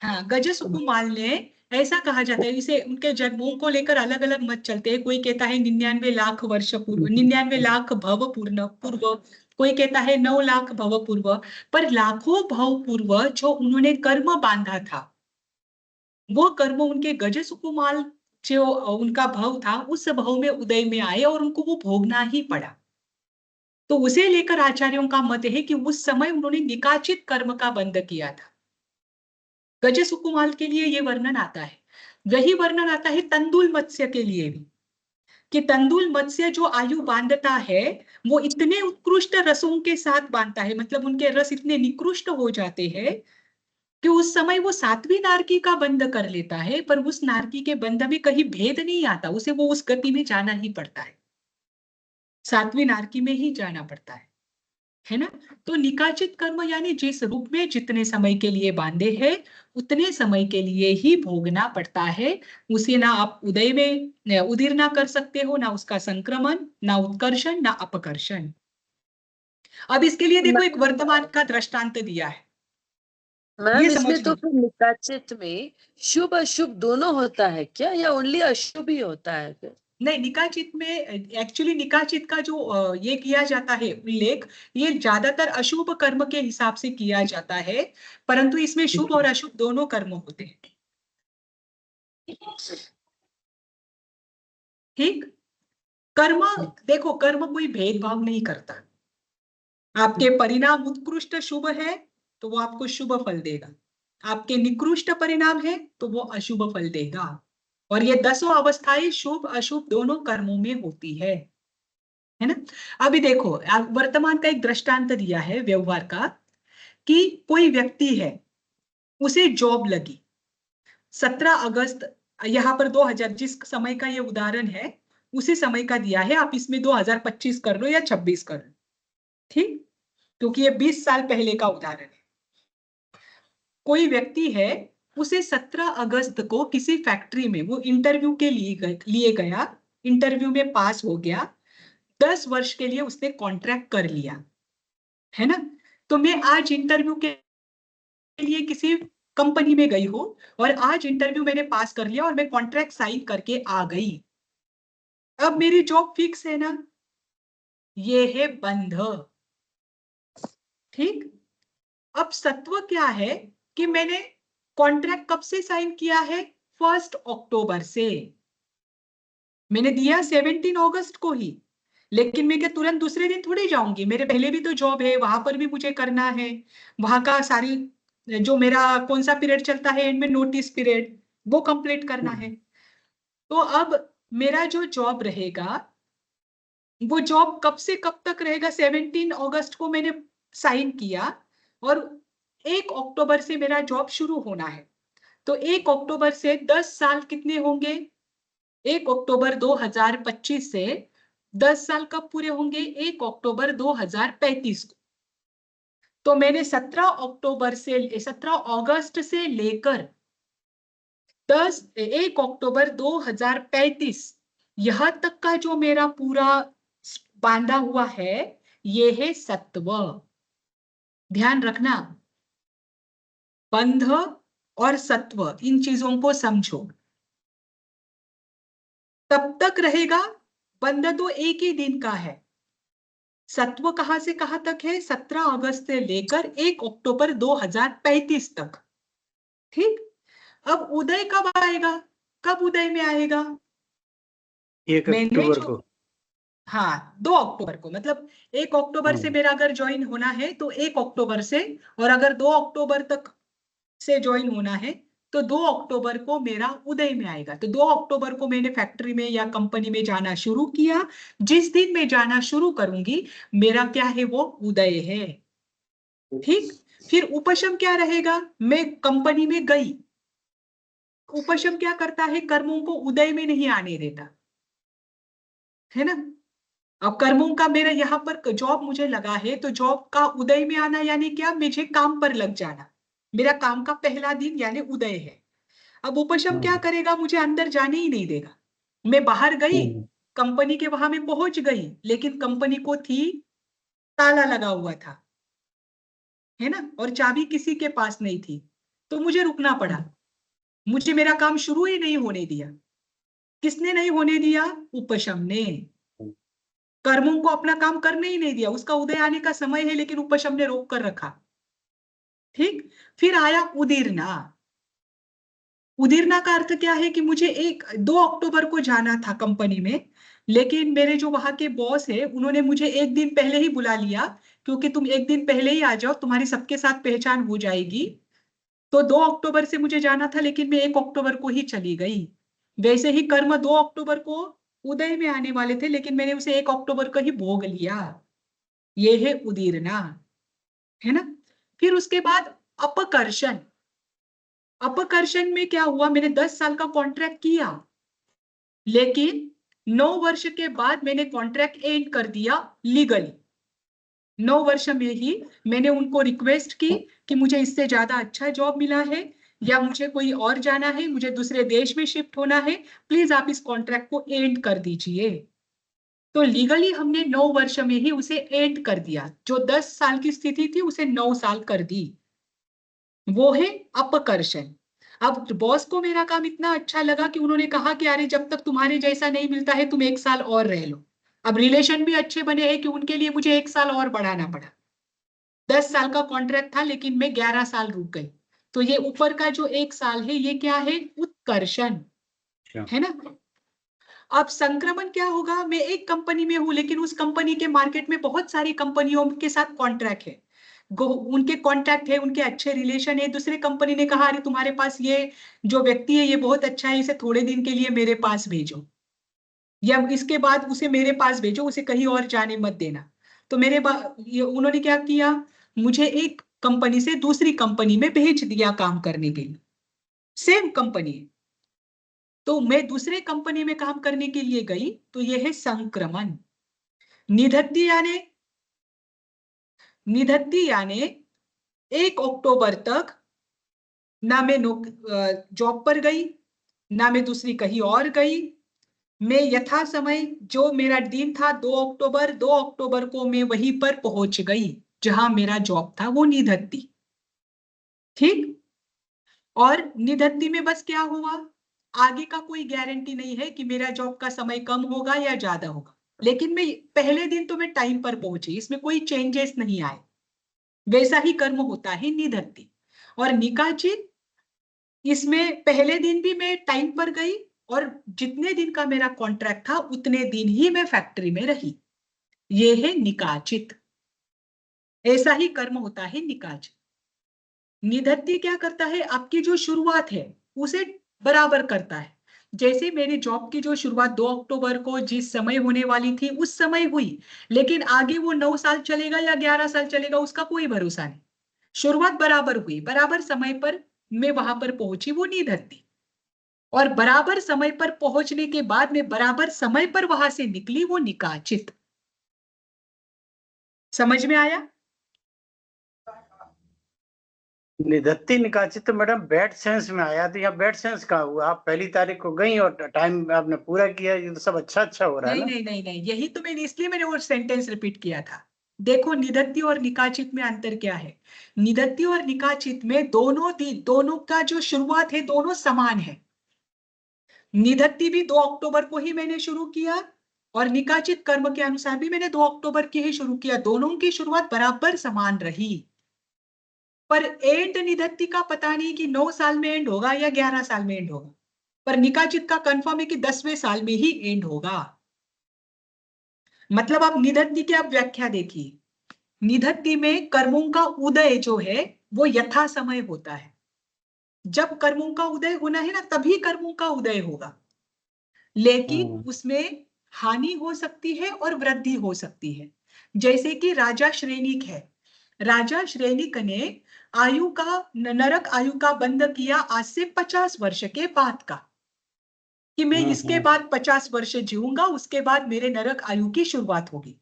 हाँ, गज सुकुमाल ने ऐसा कहा जाता है, इसे उनके जन्मों को लेकर अलग अलग मत चलते हैं। कोई कहता है 99 लाख वर्ष पूर्व, 99 लाख भव पूर्व, कोई कहता है 9 लाख भव पूर्व, पर लाखों भव पूर्व जो उन्होंने कर्म बांधा था, वो कर्म उनके गज सुकुमाल जो उनका भव था, उस भव में उदय में आए और उनको वो भोगना ही पड़ा। तो उसे लेकर आचार्यों का मत है कि उस समय उन्होंने निकाचित कर्म का बंध किया था। गज सुकुमाल के लिए ये वर्णन आता है। वही वर्णन आता है तंदुल मत्स्य के लिए भी, कि तंदुल मत्स्य जो आयु बांधता है, वो इतने उत्कृष्ट रसों के साथ बांधता है, मतलब उनके रस इतने निकृष्ट हो जाते हैं कि उस समय वो 7वीं नारकी का बंध कर लेता है, पर उस नारकी के बंध में कहीं भेद नहीं आता, उसे वो उस गति में जाना ही पड़ता है, 7वीं नारकी में ही जाना पड़ता है ना। तो निकाचित कर्म यानी जिस रूप में जितने समय के लिए बांधे हैं, उतने समय के लिए ही भोगना पड़ता है। उसे ना आप उदय में उदीर ना कर सकते हो, ना उसका संक्रमण, ना उत्कर्षण, ना अपकर्षण। अब इसके लिए देखो एक वर्तमान का दृष्टांत दिया है, मैम ये इसमें तो समझिए। फिर निकाचित में शुभ अशुभ दोनों होता है क्या, या ओनली अशुभ ही होता है फिर? नहीं, निकाचित में एक्चुअली निकाचित का जो ये किया जाता है उल्लेख, ये ज्यादातर अशुभ कर्म के हिसाब से किया जाता है, परंतु इसमें शुभ और अशुभ दोनों कर्म होते हैं। ठीक, कर्म, देखो कर्म कोई भेदभाव नहीं करता। आपके परिणाम उत्कृष्ट शुभ है तो वो आपको शुभ फल देगा, आपके निकृष्ट परिणाम है तो वो अशुभ फल देगा। और ये 10 अवस्थाएं शुभ अशुभ दोनों कर्मों में होती है ना। अभी देखो वर्तमान का एक दृष्टांत दिया है व्यवहार का, कि कोई व्यक्ति है, उसे जॉब लगी 17 अगस्त, यहाँ पर 2000 जिस समय का ये उदाहरण है उसी समय का दिया है, आप इसमें 2025 कर लो या 26 कर लो, ठीक, क्योंकि ये 20 साल पहले का उदाहरण है। कोई व्यक्ति है, उसे 17 अगस्त को किसी फैक्ट्री में वो इंटरव्यू के लिए गया, इंटरव्यू में पास हो गया, 10 वर्ष के लिए उसने कॉन्ट्रैक्ट कर लिया, है ना। तो मैं आज इंटरव्यू के लिए किसी कंपनी में गई हूं और आज इंटरव्यू मैंने पास कर लिया और मैं कॉन्ट्रैक्ट साइन करके आ गई, अब मेरी जॉब फिक्स है ना, ये है बंध। ठीक, अब सत्व क्या है कि मैंने कॉन्ट्रैक्ट कब से साइन किया है, 1 अक्टूबर से, मैंने दिया 17 अगस्त को ही, लेकिन मैं क्या तुरंत दूसरे दिन थोड़ी जाऊंगी, मेरे पहले भी तो जॉब है, वहां पर भी मुझे करना है, वहां का सारी जो मेरा कौन सा पीरियड चलता है एंड में नोटिस पीरियड, वो कंप्लीट करना है। तो अब मेरा जो जॉब रहेगा वो जॉब कब से कब तक रहेगा? 17 अगस्त को मैंने साइन किया और 1 अक्टूबर से मेरा जॉब शुरू होना है। तो 1 अक्टूबर से 10 साल कितने होंगे? 1 अक्टूबर 2025 से 10 साल कब पूरे होंगे? 1 अक्टूबर 2035 को। तो मैंने 17 अगस्त से लेकर 1 अक्टूबर 2035 यहां तक का जो मेरा पूरा बांधा हुआ है, ये है सत्व। ध्यान रखना, बंध और सत्व, इन चीजों को समझो। तब तक रहेगा, बंध तो एक ही दिन का है। सत्व कहां से कहां तक है? 17 अगस्त से लेकर 1 अक्टूबर 2035 तक। ठीक। अब उदय कब आएगा? कब उदय में आएगा? 1 मैंने अक्टूबर जो, को। हाँ 2 अक्टूबर को, मतलब 1 अक्टूबर से मेरा अगर ज्वाइन होना है तो 1 अक्टूबर से, और अगर 2 अक्टूबर तक से ज्वाइन होना है तो 2 अक्टूबर को मेरा उदय में आएगा। तो 2 अक्टूबर को मैंने फैक्ट्री में या कंपनी में जाना शुरू किया। जिस दिन मैं जाना शुरू करूंगी मेरा क्या है? वो उदय है। ठीक। फिर उपशम क्या रहेगा? मैं कंपनी में गई, उपशम क्या करता है? कर्मों को उदय में नहीं आने देता है ना। अब कर्मों का मेरा यहाँ पर जॉब मुझे लगा है, तो जॉब का उदय में आना यानी क्या? मुझे काम पर लग जाना, मेरा काम का पहला दिन यानी उदय है। अब उपशम क्या करेगा? मुझे अंदर जाने ही नहीं देगा। मैं बाहर गई, कंपनी के वहां में पहुंच गई, लेकिन कंपनी को थी ताला लगा हुआ था, है ना, और चाबी किसी के पास नहीं थी, तो मुझे रुकना पड़ा। मुझे मेरा काम शुरू ही नहीं होने दिया। किसने नहीं होने दिया? उपशम ने। कर्मों को अपना काम करने ही नहीं दिया। उसका उदय आने का समय है लेकिन उपशम ने रोक कर रखा। ठीक। फिर आया उदीरना। उदीरना का अर्थ क्या है कि मुझे 2 अक्टूबर को जाना था कंपनी में, लेकिन मेरे जो वहां के बॉस है उन्होंने मुझे एक दिन पहले ही बुला लिया, क्योंकि तुम एक दिन पहले ही आ जाओ, तुम्हारी सबके साथ पहचान हो जाएगी। तो 2 अक्टूबर से मुझे जाना था लेकिन मैं 1 अक्टूबर को ही चली गई। वैसे ही कर्म 2 अक्टूबर को उदय में आने वाले थे, लेकिन मैंने उसे 1 अक्टूबर को ही भोग लिया। ये है उदीरना, है ना। फिर उसके बाद अपकर्षण। अपकर्षण में क्या हुआ? मैंने 10 साल का कॉन्ट्रैक्ट किया, लेकिन 9 वर्ष के बाद मैंने कॉन्ट्रैक्ट एंड कर दिया लीगली। 9 वर्ष में ही मैंने उनको रिक्वेस्ट की कि मुझे इससे ज्यादा अच्छा जॉब मिला है, या मुझे कोई और जाना है, मुझे दूसरे देश में शिफ्ट होना है, प्लीज आप इस कॉन्ट्रैक्ट को एंड कर दीजिए। तो लीगली हमने 9 वर्ष में ही उसे एंड कर दिया। जो 10 साल की स्थिति थी उसे 9 साल कर दी। वो है अपकर्षण। अब बॉस को मेरा काम इतना अच्छा लगा कि उन्होंने कहा कि अरे जब तक तुम्हारे जैसा नहीं मिलता है तुम 1 साल और रह लो। अब रिलेशन भी अच्छे बने हैं कि उनके लिए मुझे 1 साल और बढ़ाना पड़ा। 10 साल का कॉन्ट्रैक्ट था लेकिन मैं 11 साल रुक गई। तो ये ऊपर का जो 1 साल है ये क्या है? उत्कर्षण, है ना। अब संक्रमण क्या होगा? मैं एक कंपनी में हूं लेकिन उस कंपनी के मार्केट में बहुत सारी कंपनियों के साथ कॉन्ट्रैक्ट है, उनके कॉन्टैक्ट है, उनके अच्छे रिलेशन है। दूसरे कंपनी ने कहा अरे तुम्हारे पास ये जो व्यक्ति है ये बहुत अच्छा है, इसे थोड़े दिन के लिए मेरे पास भेजो, या इसके बाद उसे मेरे पास भेजो, उसे कहीं और जाने मत देना। तो उन्होंने क्या किया? मुझे एक कंपनी से दूसरी कंपनी में भेज दिया काम करने के लिए। सेम कंपनी, तो मैं दूसरे कंपनी में काम करने के लिए गई, तो यह है संक्रमण। निधत्ती यानी, निधत्ती यानी 1 अक्टूबर तक ना मैं जॉब पर गई, ना मैं दूसरी कहीं और गई। मैं यथा समय जो मेरा दिन था 2 अक्टूबर को मैं वहीं पर पहुंच गई जहां मेरा जॉब था, वो निधत्ती। ठीक। और निधत्ती में बस क्या हुआ? आगे का कोई गारंटी नहीं है कि मेरा जॉब का समय कम होगा या ज्यादा होगा, लेकिन मैं पहले दिन तो मैं टाइम पर पहुंची, इसमें कोई चेंजेस नहीं आए। वैसा ही कर्म होता है निधत्ती। और निकाचित, इसमें पहले दिन भी मैं टाइम पर गई, और जितने दिन का मेरा कॉन्ट्रैक्ट था उतने दिन ही मैं फैक्ट्री में रही। ये है निकाचित। ऐसा ही कर्म होता है निकाचित। निधत्ती क्या करता है, आपकी जो शुरुआत है उसे बराबर करता है। जैसे मेरी जॉब की जो शुरुआत 2 अक्टूबर को जिस समय होने वाली थी उस समय हुई, लेकिन आगे वो 9 साल चलेगा या 11 साल चलेगा उसका कोई भरोसा नहीं। शुरुआत बराबर हुई, बराबर समय पर मैं वहां पर पहुंची, वो निधत्ती। और बराबर समय पर पहुंचने के बाद में बराबर समय पर वहां से निकली, वो निकाचित। समझ में आया? निधत्ती निकाचित तो मैडम बैड सेंस में आया, तो यहाँ बैड सेंस कहाँ हुआ? आप पहली तारीख को गई और टाइम आपने पूरा किया, ये तो सब अच्छा हो रहा है नहीं ना। नहीं नहीं नहीं, यही तो मैंने, इसलिए मैंने वो सेंटेंस रिपीट किया था। देखो निधत्ती और निकाचित में अंतर क्या है। निधत्ती और निकाचित में दोनों का जो शुरुआत है दोनों समान है। निधत्ती भी 2 अक्टूबर को ही मैंने शुरू किया और निकाचित कर्म के अनुसार भी मैंने 2 अक्टूबर की ही शुरू किया, दोनों की शुरुआत बराबर समान रही। पर एंड निधत्ती का पता नहीं कि 9 साल में एंड होगा या 11 साल में एंड होगा, पर निकाचित का कंफर्म है कि 10वें साल में ही एंड होगा। मतलब आप निधत्ती की आप व्याख्या देखिए। निधत्ती में कर्मों का उदय जो है वो यथा समय होता है। जब कर्मों का उदय होना है ना तभी कर्मों का उदय होगा, लेकिन उसमें हानि हो सकती है और वृद्धि हो सकती है। जैसे कि राजा श्रेणिक है, राजा श्रेणिक ने आयु का, नरक आयु का बंध किया आज से 50 वर्ष के बाद का, कि मैं इसके बाद 50 वर्ष जीऊंगा, उसके बाद मेरे नरक आयु की शुरुआत होगी।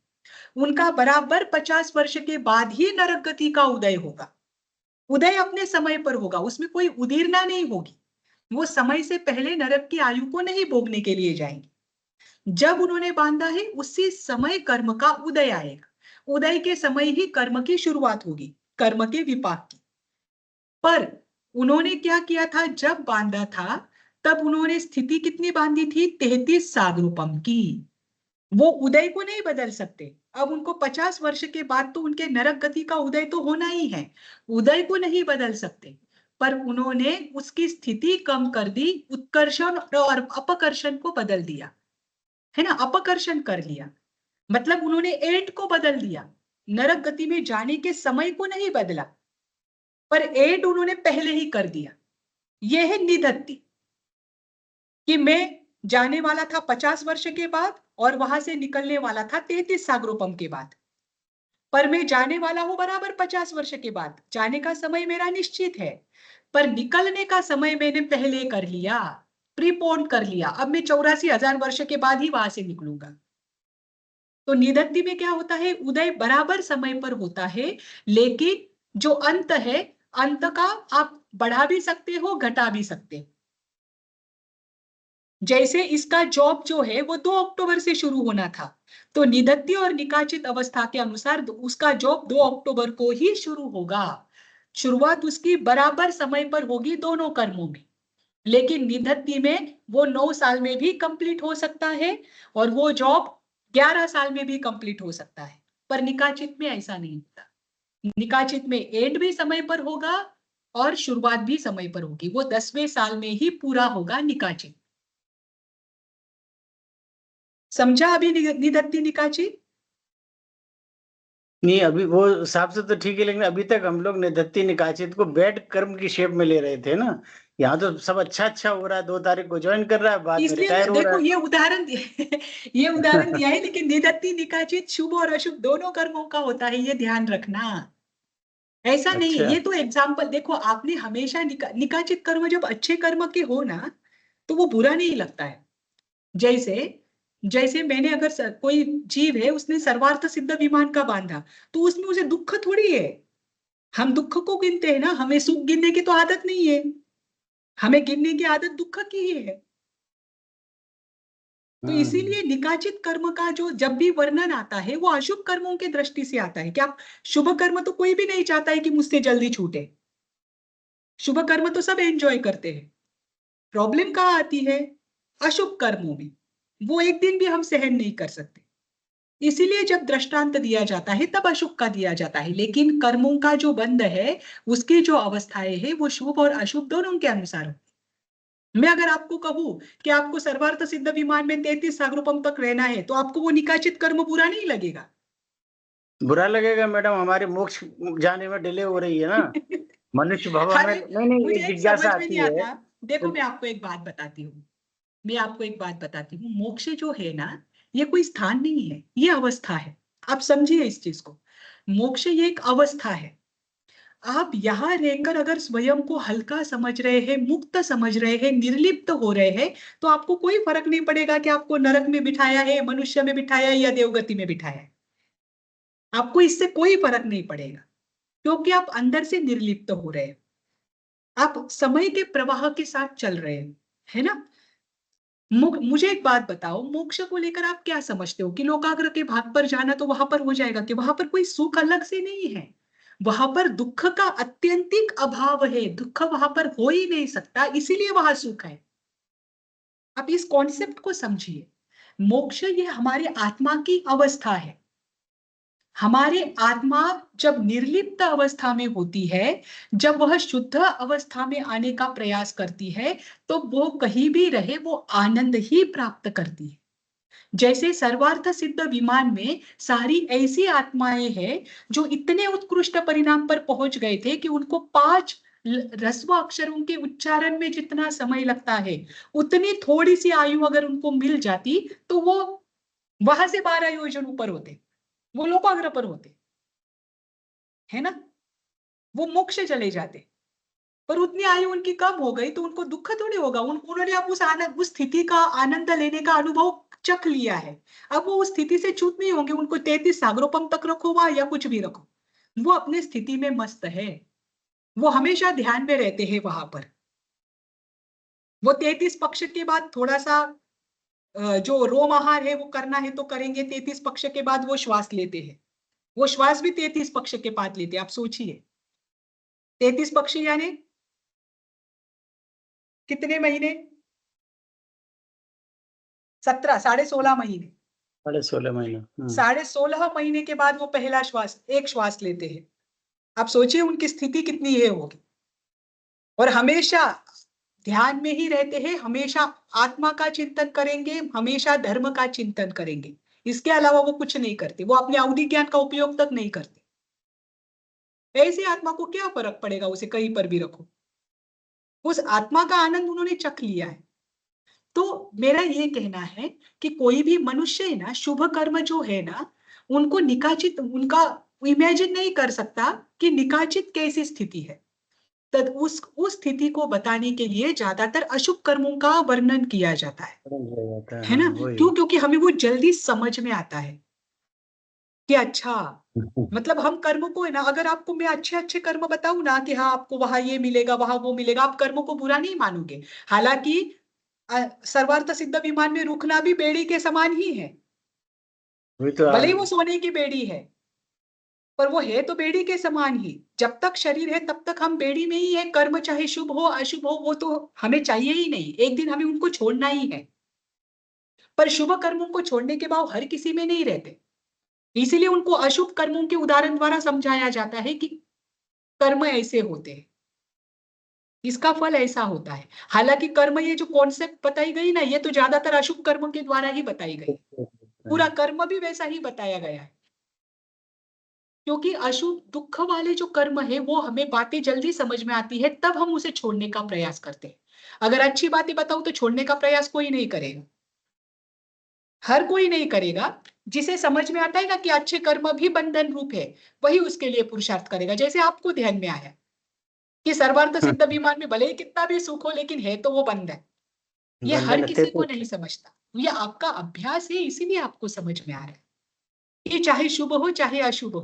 उनका बराबर 50 वर्ष के बाद ही नरक गति का उदय होगा। उदय अपने समय पर होगा, उसमें कोई उदीरना नहीं होगी। वो समय से पहले नरक की आयु को नहीं भोगने के लिए जाएंगे। जब उन्होंने बांधा है उसी समय कर्म का उदय आएगा। उदय के समय ही कर्म की शुरुआत होगी, कर्म के विपाक की। पर उन्होंने क्या किया था, जब बांधा था तब उन्होंने स्थिति कितनी बांधी थी, 33 सागरूपम की। वो उदय को नहीं बदल सकते। अब उनको 50 वर्ष के बाद तो उनके नरक गति का उदय तो होना ही है, उदय को नहीं बदल सकते। पर उन्होंने उसकी स्थिति कम कर दी, उत्कर्षण और अपकर्षण को बदल दिया, है ना, अपकर्षण कर लिया। मतलब उन्होंने एंड को बदल दिया, नरक गति में जाने के समय को नहीं बदला, पर एंड उन्होंने पहले ही कर दिया। यह है निधत्ती, कि मैं जाने वाला था 50 वर्ष के बाद और वहां से निकलने वाला था 33 सागरोपम के बाद, पर मैं जाने वाला हूं बराबर 50 वर्ष के बाद। जाने का समय मेरा निश्चित है, पर निकलने का समय मैंने पहले कर लिया, प्रीपोन कर लिया। अब मैं 84,000 वर्ष के बाद ही वहां से निकलूंगा। तो निधत्ती में क्या होता है, उदय बराबर समय पर होता है, लेकिन जो अंत है, अंत का आप बढ़ा भी सकते हो, घटा भी सकते हो। जैसे इसका जॉब जो है वो 2 अक्टूबर से शुरू होना था, तो निधत्ती और निकाचित अवस्था के अनुसार उसका जॉब 2 अक्टूबर को ही शुरू होगा। शुरुआत उसकी बराबर समय पर होगी दोनों कर्मों में। लेकिन निधत्ती में वो 9 साल में भी कंप्लीट हो सकता है और वो जॉब 11 साल में भी कंप्लीट हो सकता है। पर निकाचित में ऐसा नहीं होता। निकाचित में एंड भी समय पर होगा और शुरुआत भी समय पर होगी। वो 10वें साल में ही पूरा होगा निकाचित। समझा अभी निधत्ती निकाचित? नहीं, अभी वो हिसाब से तो ठीक है, लेकिन अभी तक हम लोग निधत्ती निकाचित को बैड कर्म की शेप में ले रहे थे ना। यहाँ तो सब अच्छा हो रहा है, 2 तारीख को ज्वाइन कर रहा है, बाद में इसलिए रिटायर हो रहा देखो है। ये उदाहरण ये उदाहरण दिया है, लेकिन निधत्ती निकाचित शुभ और अशुभ दोनों कर्मों का होता है, ये ध्यान रखना। ऐसा नहीं है, अच्छा। ये तो एग्जाम्पल। देखो आपने हमेशा निकाचित कर्म जब अच्छे कर्म के हो ना तो वो बुरा नहीं लगता है। जैसे जैसे मैंने अगर कोई जीव है उसने सर्वार्थ सिद्ध विमान का बांधा, तो उसमें उसे दुख थोड़ी है। हम दुख को गिनते हैं ना, हमें सुख गिनने की तो आदत नहीं है, हमें गिनने की आदत दुख की ही है। तो इसीलिए निकाचित कर्म का जो जब भी वर्णन आता है वो अशुभ कर्मों की दृष्टि से आता है। क्या शुभ कर्म तो कोई भी नहीं चाहता है कि मुझसे जल्दी छूटे, शुभ कर्म तो सब एंजॉय करते हैं। प्रॉब्लम कहाँ आती है, अशुभ कर्मों में। वो एक दिन भी हम सहन नहीं कर सकते। इसीलिए जब दृष्टांत दिया जाता है तब अशुभ का दिया जाता है, लेकिन कर्मों का जो बंध है उसकी जो अवस्थाएं है वो शुभ और अशुभ दोनों के अनुसार होती है। मैं अगर आपको कहूं कि आपको सर्वार्थ सिद्ध विमान में 33 सागरोपम तक रहना है, तो आपको वो निकाचित कर्म बुरा नहीं लगेगा? बुरा लगेगा मैडम, हमारे मोक्ष जाने में डिले हो रही है ना। मनुष्य भव हमें अरे नहीं, मुझे एक एक जिज्ञासा समझ में आती नहीं है। आता। देखो मैं आपको एक बात बताती हूँ, मोक्ष जो है ना, ये कोई स्थान नहीं है, ये अवस्था है। आप समझिए इस चीज को। मोक्ष ये एक अवस्था है। आप यहाँ रहकर अगर स्वयं को हल्का समझ रहे हैं, मुक्त समझ रहे हैं, निर्लिप्त हो रहे हैं, तो आपको कोई फर्क नहीं पड़ेगा कि आपको नरक में बिठाया है, मनुष्य में बिठाया है या देवगति में बिठाया है। आपको इससे कोई फर्क नहीं पड़ेगा, क्योंकि आप अंदर से निर्लिप्त हो रहे हैं। आप समय के प्रवाह के साथ चल रहे हैं, है ना? मुझे एक बात बताओ, मोक्ष को लेकर आप क्या समझते हो कि लोकाग्र के भाग पर जाना तो वहां पर हो जाएगा? कि वहां पर कोई सुख अलग से नहीं है, वहां पर दुख का अत्यंतिक अभाव है, दुख वहां पर हो ही नहीं सकता, इसीलिए वहां सुख है। आप इस कॉन्सेप्ट को समझिए। मोक्ष ये हमारे आत्मा की अवस्था है। हमारे आत्मा जब निर्लिप्त अवस्था में होती है, जब वह शुद्ध अवस्था में आने का प्रयास करती है, तो वो कहीं भी रहे वो आनंद ही प्राप्त करती है। जैसे सर्वार्थ सिद्ध विमान में सारी ऐसी आत्माएं हैं जो इतने उत्कृष्ट परिणाम पर पहुंच गए थे कि उनको 5 ह्रस्व अक्षरों के उच्चारण में जितना समय लगता है, उतनी थोड़ी सी आयु अगर उनको मिल जाती, तो वो वहां से 12 योजन ऊपर होते, वो लोकाग्र पर होते, है ना? वो मोक्ष चले जाते। पर उतनी आयु उनकी कम हो गई तो उनको दुख थोड़ी होगा। उन्होंने अब उस आनंद, उस स्थिति का आनंद लेने का अनुभव चख लिया है। अब वो उस स्थिति से च्युत नहीं होंगे। उनको 33 सागरोपम तक रखो वहां या कुछ भी रखो, वो अपने स्थिति में मस्त है। वो हमेशा ध्यान में रहते हैं वहां पर। वो 33 पक्ष के बाद थोड़ा सा जो रोम आहार है वो करना है तो करेंगे। 33 पक्ष के बाद वो श्वास लेते हैं। वो श्वास भी 33 पक्ष के बाद लेते हैं। आप सोचिए, 33 पक्ष यानी कितने महीने? 17, 16.5 महीने। 16.5 महीना। 16.5 महीने के बाद वो पहला श्वास, एक श्वास लेते हैं। आप सोचिए उनकी स्थिति कितनी है होगी। और हमेशा ध्यान में ही रहते हैं, हमेशा आत्मा का चिंतन करेंगे, हमेशा धर्म का चिंतन करेंगे। इसके अलावा वो कुछ नहीं करते। वो अपने अवधि ज्ञान का उपयोग तक नहीं करते। ऐसी आत्मा को क्या फर्क पड़ेगा, उसे कहीं पर भी रखो। उस आत्मा का आनंद उन्होंने चख लिया है। तो मेरा ये कहना है कि कोई भी मनुष्य है ना, शुभ कर्म जो है ना, उनको निकाचित, उनका इमेजिन नहीं कर सकता कि निकाचित कैसी स्थिति है। तब उस स्थिति को बताने के लिए ज्यादातर अशुभ कर्मों का वर्णन किया जाता है ना? वही। क्यों? क्योंकि हमें वो जल्दी समझ में आता है कि अच्छा, मतलब हम कर्म को है ना, अगर आपको मैं अच्छे अच्छे कर्म बताऊं ना कि हाँ आपको वहां ये मिलेगा, वहां वो मिलेगा, आप कर्मों को बुरा नहीं मानोगे। हालांकि सर्वार्थ सिद्ध विमान में रुकना भी बेड़ी के समान ही है। वही तो भले ही वो सोने की बेड़ी है, पर वो है तो बेड़ी के समान ही। जब तक शरीर है तब तक हम बेड़ी में ही है। कर्म चाहे शुभ हो अशुभ हो, वो तो हमें चाहिए ही नहीं। एक दिन हमें उनको छोड़ना ही है। पर शुभ कर्मों को छोड़ने के भाव हर किसी में नहीं रहते। इसीलिए उनको अशुभ कर्मों के उदाहरण द्वारा समझाया जाता है कि कर्म ऐसे होते हैं, इसका फल ऐसा होता है। हालांकि कर्म, ये जो कॉन्सेप्ट बताई गई ना, ये तो ज्यादातर अशुभ कर्म के द्वारा ही बताई गई। पूरा कर्म भी वैसा ही बताया गया है। क्योंकि अशुभ दुख वाले जो कर्म है वो हमें बातें जल्दी समझ में आती है, तब हम उसे छोड़ने का प्रयास करते हैं। अगर अच्छी बातें बताऊं तो छोड़ने का प्रयास कोई नहीं करेगा। हर कोई नहीं करेगा। जिसे समझ में आता है ना कि अच्छे कर्म भी बंधन रूप है, वही उसके लिए पुरुषार्थ करेगा। जैसे आपको ध्यान में आया कि सर्वार्थ सिद्ध विमान में भले ही कितना भी सुख हो, लेकिन है तो वो बंधन। ये हर बंधन किसी को नहीं समझता। ये आपका अभ्यास है, इसीलिए आपको समझ में आ रहा है। ये चाहे शुभ हो चाहे अशुभ हो,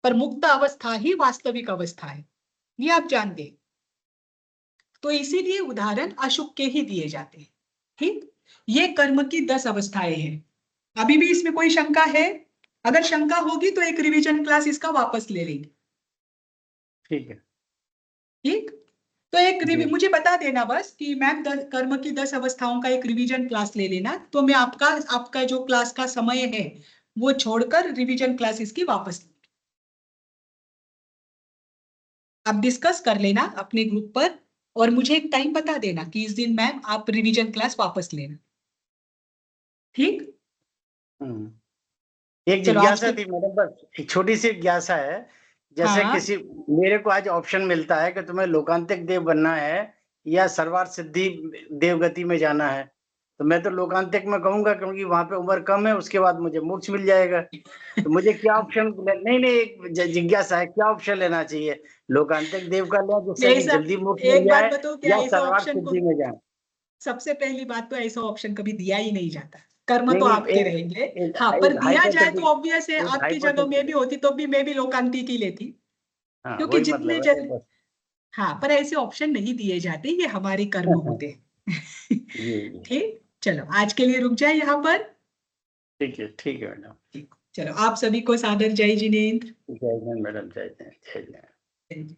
पर मुक्त अवस्था ही वास्तविक अवस्था है, ये आप जानते हैं। तो इसीलिए उदाहरण अशुभ के ही दिए जाते हैं। ठीक, ये कर्म की 10 अवस्थाएं हैं। अभी भी इसमें कोई शंका है? अगर शंका होगी तो एक रिवीजन क्लास इसका वापस ले लेंगे। ठीक है। ठीक, तो एक मुझे बता देना बस कि मैम कर्म की 10 अवस्थाओं का एक रिवीजन क्लास ले लेना, तो मैं आपका जो क्लास का समय है वो छोड़कर रिवीजन क्लास इसकी वापस। आप डिस्कस कर लेना अपने ग्रुप पर और मुझे एक टाइम बता देना कि इस दिन मैम आप रिवीजन क्लास वापस लेना, ठीक? एक चलो आज जिज्ञासा के थी मैडम, बस एक छोटी सी जिज्ञासा है। जैसे हाँ किसी मेरे को आज ऑप्शन मिलता है कि तुम्हें लोकांतिक देव बनना है या सर्वार्थ सिद्धि देवगति में जाना है, तो मैं तो लोकांतिक में कहूंगा, क्योंकि वहां पे उम्र कम है, उसके बाद मुझे मोक्ष मिल जाएगा। तो मुझे क्या ऑप्शन, नहीं एक जिज्ञासा है, क्या ऑप्शन लेना चाहिए? लोकांतिक देव का लें जिससे कि ऐसा जल्दी मोक्ष मिल एक बात जाए, बताओ, क्या या ऐसा सर्वार्थ ऑप्शन को सिद्धि में जाए? सबसे पहली बात तो ऐसा ऑप्शन कभी दिया ही नहीं जाता, कर्म नहीं तो नहीं, आपके एक रहेंगे। एक हाँ, पर एक दिया जाए तो हाइपोथेटिकल, ऑब्वियस है, एक आपकी जगह में भी हाइपोथेटिकल, होती तो भी मैं भी लोकांतिक ही लेती, हाँ क्योंकि वही जितने मतलब है जल्दी, बस। हाँ, पर ऐसे ऑप्शन नहीं दिए जाते, ये हमारे कर्म होते हैं। जी ठीक, चलो आज के लिए रुक जाए यहाँ पर। ठीक है मैडम। ठीक, चलो आप सभी को सादर जय जिनेंद्र। जय हिंद मैडम, जय हिंद, जय हिंद। जय हिंद।